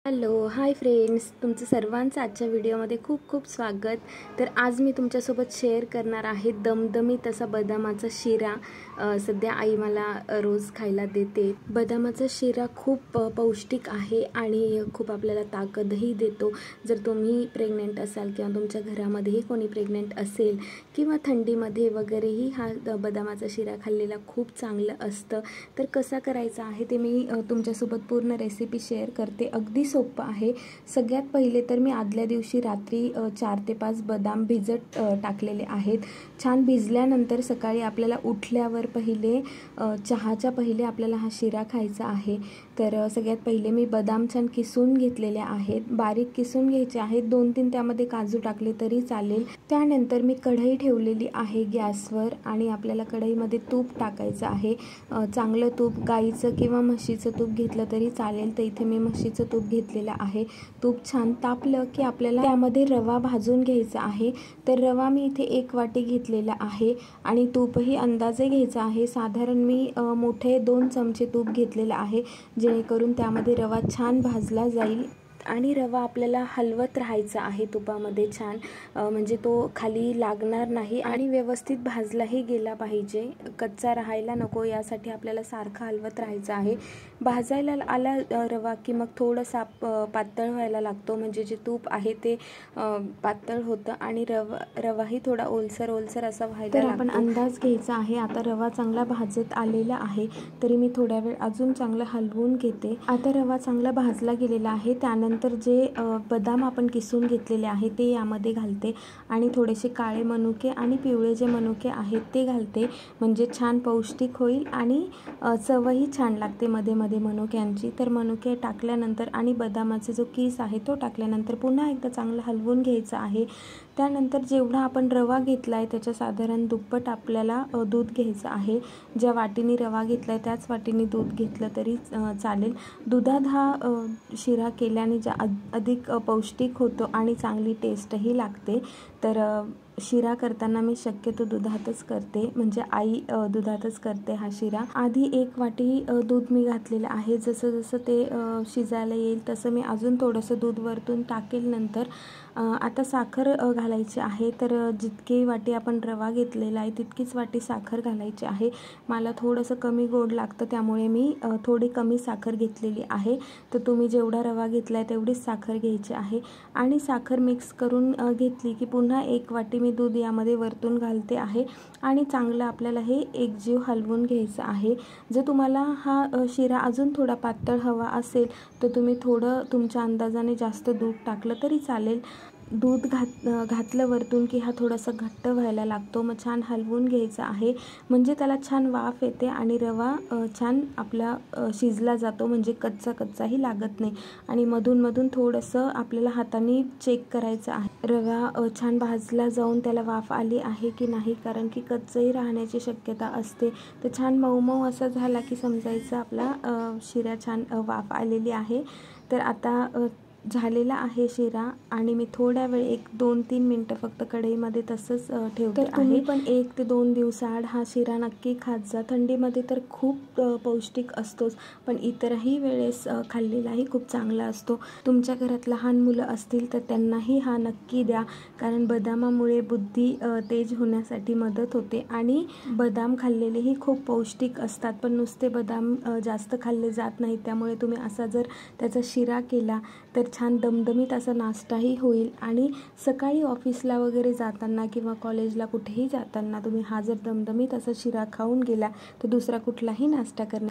Hello hi friends, तुमचं सर्वांचं आजच्या व्हिडिओमध्ये खूप खूप स्वागत। तर आज मी तुमच्यासोबत शेअर करणार आहे दमदमीत असा बदामाचा शिरा। सध्या आई मला रोज खायला देते। बदामाचा शिरा खूप पौष्टिक आहे आणि खूप आपल्याला ताकदही देतो। जर तुम्ही प्रेग्नंट असाल किंवा तुमच्या घरामध्येही कोणी प्रेग्नंट असेल किंवा थंडीमध्ये वगैरेही हा बदामाचा शिरा खाल्लेला खूप चांगलं असतं। तर कसा करायचा आहे ते मी तुमच्यासोबत पूर्ण रेसिपी शेअर करते। अगदी सोपं आहे। सगळ्यात पहिले तर मी आदल्या दिवशी रात्री 4 ते 5 बदाम भिजत टाकलेले आहेत। छान भिजल्यानंतर सकाळी आपल्याला उठल्यावर पहिले चहाच्या पहिले आपल्याला हा शिरा खायचा आहे। तर सगळ्यात पहिले मी बदाम छान किसून घेतलेले आहेत, बारीक किसून घ्यायचे आहेत। 2-3 त्यामध्ये काजू टाकले तरी चालेल। त्यानंतर मी कढई ठेवलेली आहे गॅसवर आणि आपल्याला कढईमध्ये तूप टाकायचं आहे। चांगलं तूप, गाईचं किंवा म्हशीचं तूप घेतलं तरी चालेल। तर इथे मी म्हशीचं तूप घेतलेलं आहे। तूप छान तापलं की आपल्याला त्यामध्ये रवा भाजून घ्यायचा आहे। तर रवा मी इथे 1 वाटी घेतलेला आहे आणि तूपही अंदाजे घ्यायचा आहे। साधारण मी मोठे 2 चमचे तूप घेतलेलं आहे, जेणेकरून त्यामध्ये रवा छान भाजला जाईल आणि रवा आपल्याला हलवत राहायचा आहे तुपामध्ये छान, म्हणजे तो खाली लागणार नाही आणि व्यवस्थित भाजलाही गेला पाहिजे, कच्चा राहायला नको, यासाठी आपल्याला सारखं हलवत राहायचं आहे। भाजायला आला रवा की मग थोडासा पातळ व्हायला लागतो, म्हणजे जे तूप आहे ते पातळ होतं आणि रवाही थोडा ओलसर असा व्हायला लागतो। आपण अंदाज घ्यायचा आहे। आता रवा चांगला भाजत आलेला आहे, तरी मी थोड्या वेळ अजून चांगलं हलवून घेते। आता रवा चांगला भाजला गेलेला आहे। त्यानंतर जे बदाम आपण किसून घेतलेले आहे ते यामध्ये घालते आणि थोडेसे काळे मनुके आणि पिवळे जे मनुके आहेत ते घालते, म्हणजे छान पौष्टिक होईल आणि चवही छान लागते मध्ये मध्ये मनुक्यांची। तर मनुके टाकल्यानंतर आणि बदामाचा जो किस आहे तो टाकल्यानंतर पुन्हा एकदा चांगलं हलवून घ्यायचं आहे। त्यानंतर जेवढा आपण रवा घेतला आहे त्याच्या साधारण दुप्पट आपल्याला दूध घ्यायचं आहे। ज्या वाटीने रवा घेतला आहे त्याच वाटीने दूध घेतलं तरी चालेल। दुधात हा शिरा केल्याने अधिक पौष्टिक होतो आणि चांगली टेस्टही लागते। तर शिरा करताना मी शक्यतो दुधातच करते, म्हणजे आई दुधातच करते हा शिरा। आधी 1 वाटी दूध मी घातलेलं आहे। जसं जसं ते शिजायला येईल तसं मी अजून थोडंसं दूध वरतून टाकेल नंतर। आता साखर घालायची आहे। तर जितकी वाटी आपण रवा घेतलेला आहे तितकीच वाटी साखर घालायची आहे। मला थोडंसं कमी गोड लागतं, त्यामुळे मी थोडी कमी साखर घेतलेली आहे। तर तुम्ही जेवढा रवा घेतला आहे तेवढीच साखर घ्यायची आहे आणि साखर मिक्स करून घेतली की पुन्हा 1 वाटी मी दूध यामध्ये वरतून घालते आहे आणि चांगलं आपल्याला हे एकजीव हलवून घ्यायचं आहे। जर तुम्हाला हा शिरा अजून थोडा पातळ हवा असेल तर तुम्ही थोडं तुमच्या अंदाजाने जास्त दूध टाकलं तरी चालेल। दूध घातलं वरतून की हा थोडासा घट्ट व्हायला लागतो, मग छान हलवून घ्यायचं आहे, म्हणजे त्याला छान वाफ येते आणि रवा छान आपला शिजला जातो, म्हणजे कच्चाही लागत नाही। आणि मधून मधून थोडंसं आपल्याला हाताने चेक करायचं आहे, रवा छान भाजला जाऊन त्याला वाफ आली आहे की नाही, कारण की कच्चही राहण्याची शक्यता असते। तर छान मऊ असा झाला की समजायचं आपला शिरा छान वाफ आलेली आहे। तर आता झालेला आहे शिरा आणि मी थोड्या वेळ 1-2-3 मिनटं फक्त कढईमध्ये तसंच ठेवते आहे। तुम्ही पण 1 ते 2 दिवसाआड हा शिरा नक्की खात जा। थंडीमध्ये तर खूप पौष्टिक असतोच, पण इतरही वेळेस खाल्लेलाही खूप चांगला असतो। तुमच्या घरात लहान मुलं असतील तर त्यांनाही हा नक्की द्या, कारण बदामामुळे बुद्धी तेज होण्यासाठी मदत होते आणि बदाम खाल्लेलेही खूप पौष्टिक असतात, पण नुसते बदाम जास्त खाल्ले जात नाहीत। त्यामुळे तुम्ही असा जर त्याचा शिरा केला तर छान दमदमीत असा नाश्ताही होईल आणि सकाळी ऑफिसला वगैरे जाताना किंवा कॉलेजला कुठेही जाताना तुम्ही हा जर दमदमीत असा शिरा खाऊन गेला तर दुसरा कुठलाही नाश्ता करणार